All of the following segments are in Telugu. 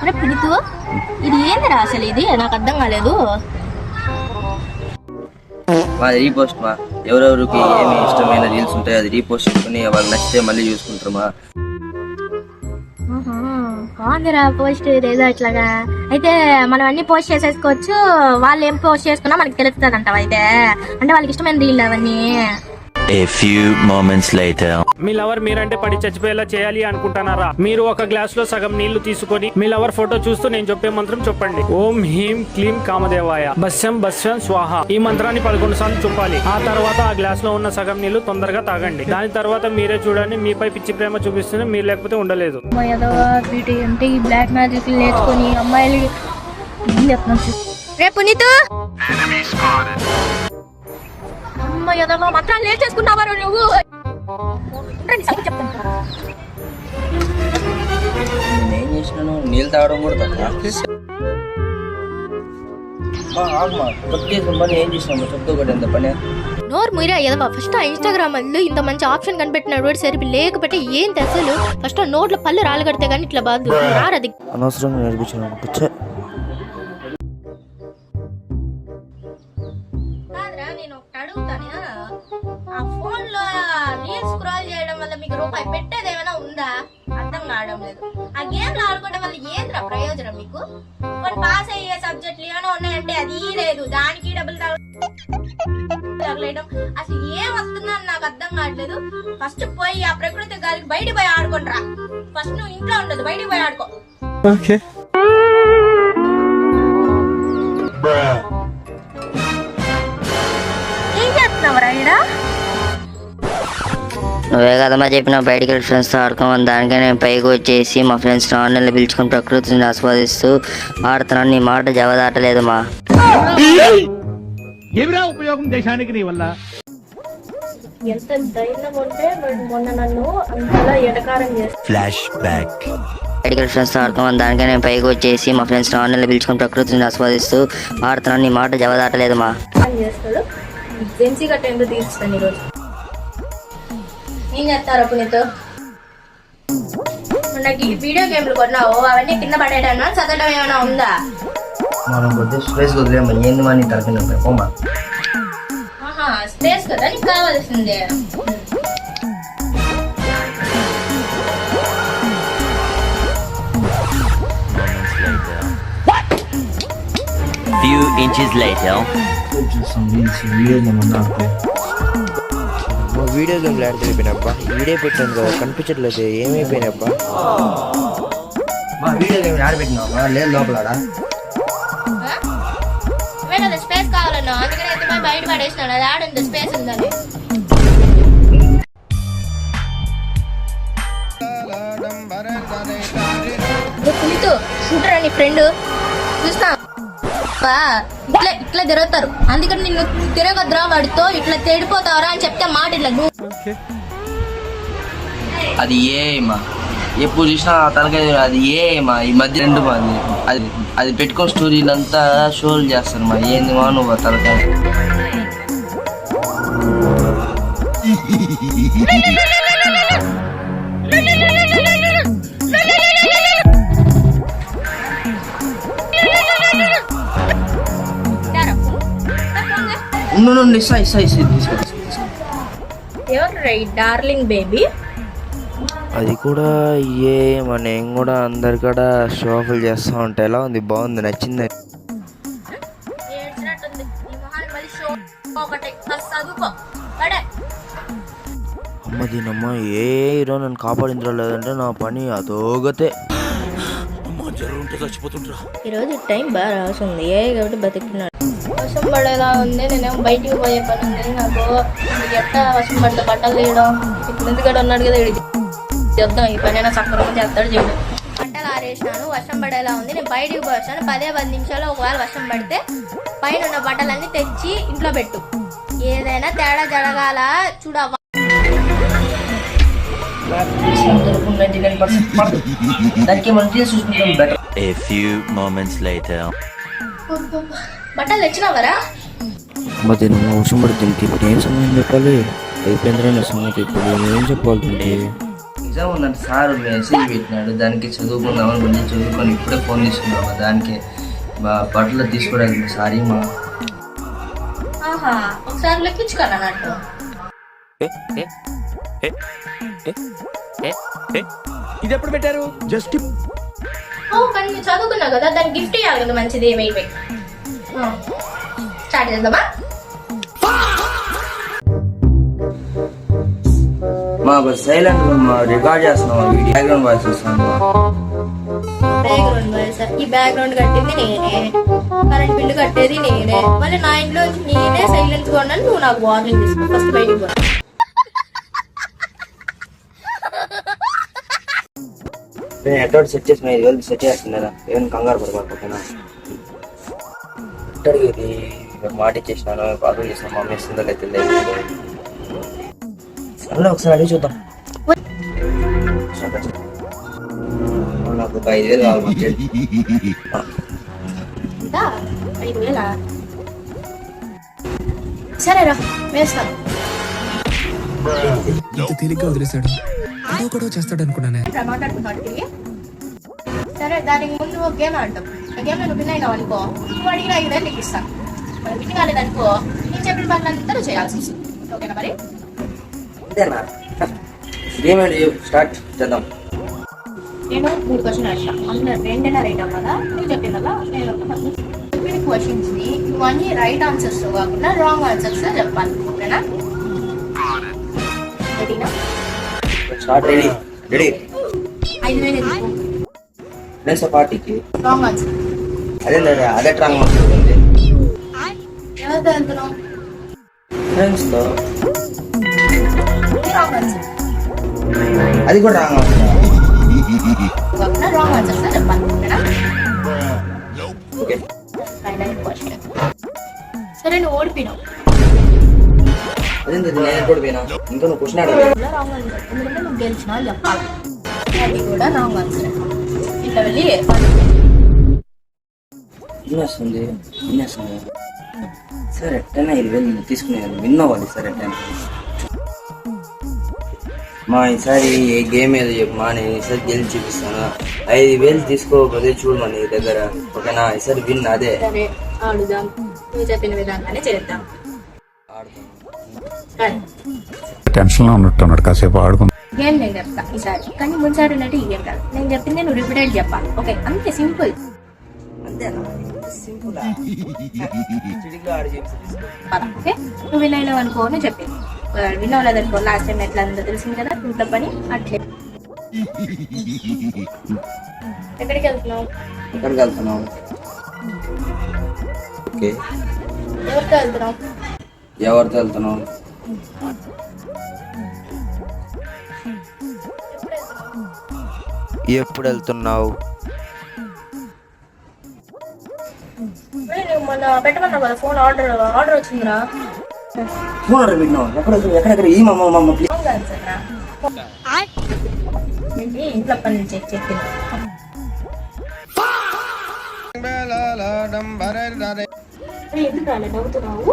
అరే పిలుతూ ఇది ఏందిరా అసలు? ఇది నాకు అర్థం కాలేదు. మా రీపోస్ట్ మా ఎవరెవరికి ఏమి ఇష్టమైన రీల్స్ ఉంటాయి అది రీపోస్ట్ చేసుకుని వాళ్ళు నచ్చితే మళ్ళీ చూసుకుంటారు మా. బాగుందిరా పోస్ట్ ఏదో ఇట్లాగా. అయితే మనం అన్ని పోస్ట్ చేసేసుకోవచ్చు. వాళ్ళు ఏం పోస్ట్ చేసుకున్నా మనకి తెలుస్తుంది అంటావు. అయితే అంటే వాళ్ళకి ఇష్టమైన రీల్ అవన్నీ. A few moments later. Me lover మీరంటే పడి చచ్చిపోయేలా చేయాలి అనుకుంటున్నారా? మీరు ఒక గ్లాస్ లో సగం నీళ్లు తీసుకొని మీ లవర్ ఫోటో చూస్తూ నేను చెప్పే మంత్రం చెప్పండి. ఓం హ్రీం క్లీం కామదేవాయ భస్యం భస్యం స్వాహ. ఈ మంత్రాన్ని 11 సార్లు చెప్పాలి. ఆ తర్వాత ఆ గ్లాస్ లో ఉన్న సగం నీళ్లు తొందరగా తాగండి. దాని తర్వాత మీరే చూడండి, మీపై పిచ్చి ప్రేమ చూపిస్తూనే మీరు లేకపోతే ఉండలేదు. అంటే ఈ బ్లాక్ మ్యాజిక్ నేర్చుకుని అమ్మాయిలు రేపు నీతో మాత్రం లేట్ చేసుకున్నావా నువ్వు? నేనేం చేసినాను? నీళ్ళు తాగడం కూడా తప్ప. ఏం చేసినాము చెప్తూ కూడా ఎంత పని. నోరు ముయిరా ఎదవా. ఫస్ట్ ఆ ఇన్స్టాగ్రామ్ లో ఇంత మంచి ఆప్షన్ కనిపెట్టినాడు సరిపి లేకపోతే ఏం తెసలు. ఫస్ట్ ఆ నోట్లో పళ్ళు రాలగడితే గానీ ఇట్లా బాధ రారది. అనవసరంగా నేర్పించిన నేను ఒకటి అడుగుతాను. ఆ ఫోన్ లో రీల్స్ స్క్రోల్ చేయడం వల్ల మీకు రూపాయి పెట్టేది ఏమైనా ఉందా? అర్థం కావడం లేదు. ఆ గేమ్లు ఆడుకోవడం వల్ల ఏంద్రా ప్రయోజనం మీకు? కొన్ని పాస్ అయ్యే సబ్జెక్టులు ఏమైనా ఉన్నాయంటే అది లేదు. దానికి డబ్బులు తగలేయడం అసలు ఏం వస్తుందని నాకు అర్థం కావట్లేదు. ఫస్ట్ పోయి ఆ ప్రకృతి గాలికి బయట పోయి ఆడుకుంటారా. ఫస్ట్ నువ్వు ఇంట్లో ఉండదు, బయటికి పోయి ఆడుకో. ఏం చేస్తున్నావురా ఈడ? నువ్వే కదమ్మా చెప్పిన బయటికి వెళ్ళి ఫ్రెండ్స్తో ఆడుకోమని. దానికే నేను పైకి వచ్చేసి మా ఫ్రెండ్స్ని ఆన్లైన్లో పిలుచుకుని ప్రకృతిని ఆస్వాదిస్తూ ఆడుతున్నాను. నీ మాట జవదాటలేదు మా. ఏమిరా ఉపయోగం దేశానికి నీ వల్ల? ఎంత ధైర్యం ఉంటే మొన్న నన్ను అంతలా ఎటకారం Flash back. బయటికి వెళ్ళి ఫ్రెండ్స్తో ఆడుకోమని. దానికే నేను పైకి వచ్చేసి మా ఫ్రెండ్స్ని ఆన్లైన్లో పిలుచుకుని ప్రకృతిని ఆస్వాదిస్తూ ఆడుతున్నాను. నీ మాట జవదాటలేదు మా. చేస్తాడు. జెన్సీ గట్ట ఎందుకు తీర్చుతాను ఈరోజు. ఏం చేస్తారు అప్పుడు నీతో? నాకు ఈ వీడియో గేమ్లు కొన్నావు, అవన్నీ కింద పడేయడం చదవడం ఏమైనా ఉందా? మనం కొద్దిగా స్పేస్ వదిలేమ్మా. ఏంది మా నీ తరఫున పోమా. స్పేస్ కదా నీకు కావాల్సిందే. Few inches later. వీడియో గేమ్లు ఆడిపోయినబ్బా. వీడియో పెట్టాను కదా కనిపించట్లేదు. ఏమైపోయినబ్బా? మా వీడియో గేమ్ ఆడబెట్టినావా? లేదు లోపల స్పేస్ కావాలన్నా అందుకని అయితే బయట పడేసినాను. అది ఆడండి స్పేస్ ఉందని. చూడరా నీ ఫ్రెండ్ చూస్తా ఇట్లా ఇట్లా తిరుగుతారు. అందుకని నిన్ను తిరగద్రా వాడితో ఇట్లా తెడిపోతావరా అని చెప్తే మాట ఇట్లా. అది ఏమా ఎప్పుడు చూసినా తలకాయ అది ఏమా ఈ మధ్య రెండు మంది అది అది పెట్టుకుని స్టోరీలంతా షోలు చేస్తారు మా. ఏంది మా నువ్వు తలకాయ? ఎవరు డార్లింగ్ బేబీ? అది కూడా నేను కూడా అందరికడ షోఫులు చేస్తూ ఉంటా. ఎలా ఉంది? బాగుంది, నచ్చింది. అమ్మ దీనమ్మ ఏ హీరో నన్ను కాపాడించరా లేదంటే నా పని అదోగతే. ఈరోజు టైం బాగా రాసింది ఏ కాబట్టి బతికినాడు. వర్షం పడేలా ఉంది. నేనేమో బయటికి పోయే పని ఉంది నాకు. ఎట్లా వర్షం పడితే బట్టలు తీయడం. ఇప్పుడు ఎందుకంటే ఉన్నాడు కదా ఇది చెప్దాం. ఈ పని అయినా సక్రమంగా చేస్తాడు చేయడం. బట్టలు ఆరేసినాను. వర్షం పడేలా ఉంది. నేను బయటికి పోయాను. 10 నిమిషాలు ఒకవేళ వర్షం పడితే పైన ఉన్న బట్టలన్నీ తెచ్చి ఇంట్లో పెట్టు. ఏదైనా తేడా జరగాల చూడవా. A few moments later. బట్టలు తెచ్చినావరా? అమ్మ దీనమ్మ వర్షం పడుతుంది. ఇప్పుడు ఏం సమయం చెప్పాలి? అయిపోయిందిరా నా సంగతి. ఇప్పుడు ఏం చెప్పాలి? ఎగ్జామ్ ఉందంటే సార్ మెసేజ్ పెట్టినాడు, దానికి చదువుకుందామని మళ్ళీ చదువుకొని ఇప్పుడే ఫోన్ తీసుకున్నాము. దానికి బట్టలు తీసుకోవడానికి సారీ మా. ఆహా, ఒకసారి లెక్కించుకోను అన్నట్టు. ఇది ఎప్పుడు పెట్టారు? జస్ట్ కానీ నువ్వు చదువుకున్నావు కదా, దానికి గిఫ్ట్ ఇవ్వాలి కదా మంచిది. వెయిట్ స్టార్ట్ చేద్దామా? మా సైలెంట్ రికార్డ్ చేస్తున్నాం, బ్యాక్గ్రౌండ్ వాయిస్ వస్తుంది. Background voice? ఈ బ్యాక్గ్రౌండ్ కట్టింది నేనే, కరెంట్ బిల్లు కట్టేది నేనే, మళ్ళీ నా ఇంట్లో నేనే సైలెంట్ గా ఉన్నాను. నువ్వు నాకు వార్నింగ్ తీసుకో, ఫస్ట్ బయటికి పో. నేను ఎటువంటి సెట్ చేసిన 5,000 సెట్ చేస్తున్నారా, ఏమైనా కంగారు పడిపోతున్నా. ఇది మాట ఇచ్చేసినాను, పాపం చేసిన మా అమ్మ ఇస్తుందో అయితే సరే ఒకసారి అడిగి చూద్దాం. నాకు 5,000 కావాలి. ఎంత? 5,000? సరేరా, వేస్తాను. ఇంత తేలిగ్గా వదిలేశాడు, ఒకడో చేస్తాడు అనుకున్నానే. మాట్లాడుకున్నాడు తిరిగి. సరే, దానికి ముందు ఒక గేమ్ ఆడతాం. ఆ గేమ్ నువ్వు విన్ అయినావు అనుకో, నువ్వు అడిగిన 5,000 నీకు ఇస్తాను. మరి విన్ కాలేదనుకో, నేను చెప్పిన పనులంతా నువ్వు చేయాల్సి వస్తుంది. ఓకేనా మరి? అంతేనా? గేమ్ స్టార్ట్ చేద్దాం. నేను 3 క్వశ్చన్ అడిగాను, అందులో 2 రైట్ అవ్వాలా? నువ్వు చెప్పిన కదా, నేను చెప్పిన క్వశ్చన్స్ ని నువ్వు అన్ని రైట్ ఆన్సర్స్ కాకుండా రాంగ్ ఆన్సర్స్ చెప్పాలి. ఓకేనా? రెడీనా? స్టార్ట్. Ready ready. 5,000 ఎందుకు? ఫ్రెండ్స్ పార్టీకి రాంగ్ ఆన్సర్. అదే ట్రాంగ్ ఉంటుంది. ఎవరితో వెళ్తున్నావు? ఫ్రెండ్స్తో. Wrong answer. అది కూడా రాంగ్ కాకుండా రాంగ్ ఆన్సర్స్ చెప్పాలి. ఓకేనా? ఓకే. Final question. సరే, నువ్వు ఓడిపోయినావు. అదేంటి నేను కూడా పోయినా, ఇంకా నువ్వు క్వశ్చన్ అడగలేదు. రాంగ్ ఆన్సర్, ఎందుకంటే నువ్వు గెలిచినా చెప్పాలి. అది కూడా రాంగ్ ఆన్సర్. ఇట్లా వెళ్ళి వినేస్తుంది. సరే 10,000 తీసుకునేది విన్ అవ్వాలి. సరే 10. మా ఈసారి ఏ గేమ్ ఏదో చెప్పు మా, నేను ఈసారి గెలిచి చూపిస్తాను. 5,000 తీసుకోకపోతే చూడు మా నీ దగ్గర. ఓకేనా? ఈసారి విన్ అదే. సరే, ఆడుదాం. నువ్వు చెప్పిన విధంగానే చేద్దాం. టెన్షన్ లో ఉన్నట్టున్నాడు, కాసేపు ఆడుకుందాం. గేమ్ నేను చెప్తా ఈసారి, కానీ ముందు ఉన్నట్టు ఈ గేమ్ కాదు. నేను చెప్పింది నువ్వు రిపీటెడ్ చెప్పాలి. ఓకే? అంతే, సింపుల్. అంతేనా? సింపుల్. ఓకే? నువ్వు విన్ అయినావు అనుకో, నువ్వు చెప్పింది విన్ అవ్వలేదనుకో, లాస్ట్ టైం ఎట్లా ఉందో తెలిసింది కదా, ఇంట్లో పని అట్లే. ఎక్కడికి వెళ్తున్నావు? ఎక్కడికి వెళ్తున్నావు? ఓకే. ఎవరితో వెళ్తున్నావు? ఎవరితో వెళ్తున్నావు? ఎప్పుడు వెళ్తున్నావు? నువ్వు మొన్న పెట్టమన్నావు కదా ఫోన్, ఆర్డర్ వచ్చిందిరా. ఫోన్ ఆర్డర్ పెట్టినావు? ఎక్కడెక్కడ ఈ మమ్మ ప్లీజ్. రాంగ్ ఆన్సర్ రా. ఇంట్లో పని చెప్పింది. ఎందుకు రాలే నవ్వుతున్నావు?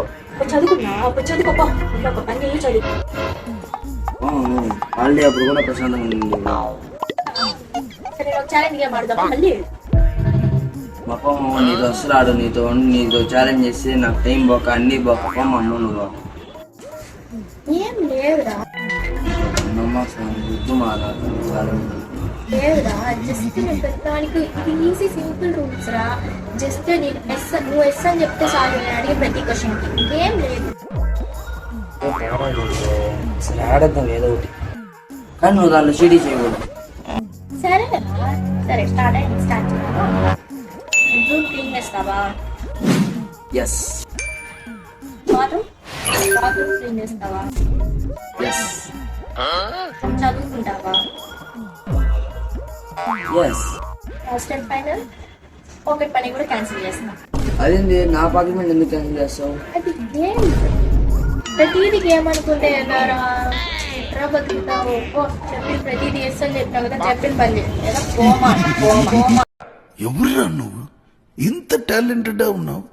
చదువుకున్నావు? అప్పుడు చదువుకోపో. ఒక పని చేయి, చదువు. హాలిడే అప్పుడు కూడా ప్రశాంతంగా ఉంది. సరే, ఒక ఛాలెంజ్ గేమ్ ఆడదాం మళ్ళీ. మా అమ్మ నీతో అసలు ఆడు, నీతో ఛాలెంజ్ చేస్తే నాకు టైం పోక అన్ని పోక అమ్మ నువ్వు ఏం లేదురా. గుర్తు మాట్లాడుతాను. లేదురా, జస్ట్ నేను పెట్టడానికి ఇది ఈజీ సింపుల్ రూల్స్ రా. జస్ట్ నేను నువ్వు ఎస్ అని చెప్తే చాలు, నేను అడిగే ప్రతి క్వశ్చన్ కి. ఇంకేం లేదు. సరే ఆడద్దాం ఏదో ఒకటి, కానీ నువ్వు దాంట్లో చీటీ చేయకూడదు. సరేనా? సరే, స్టార్ట్ చేద్దాం. రూమ్ క్లీన్ చేస్తావా? ఎస్. బాత్రూమ్ క్లీన్ చేస్తావా? ఎస్. చదువుకుంటావా? ఎస్. లాస్ట్ అండ్ ఫైనల్ పాకెట్ పని కూడా క్యాన్సిల్ చేస్తున్నా. అదేంటి నా పాకెట్ ఎందుకు క్యాన్సిల్ చేస్తావు? అది గేమ్, ప్రతిదీ గేమ్ అనుకుంటే ఎలారా బతుకుతావు? చెప్పిన ప్రతిదీ ఎస్ అని చెప్పినావు కదా, చెప్పిన పని చేస్తా. ఎవరురా నువ్వు ఇంత టాలెంటెడ్ ఉన్నావు?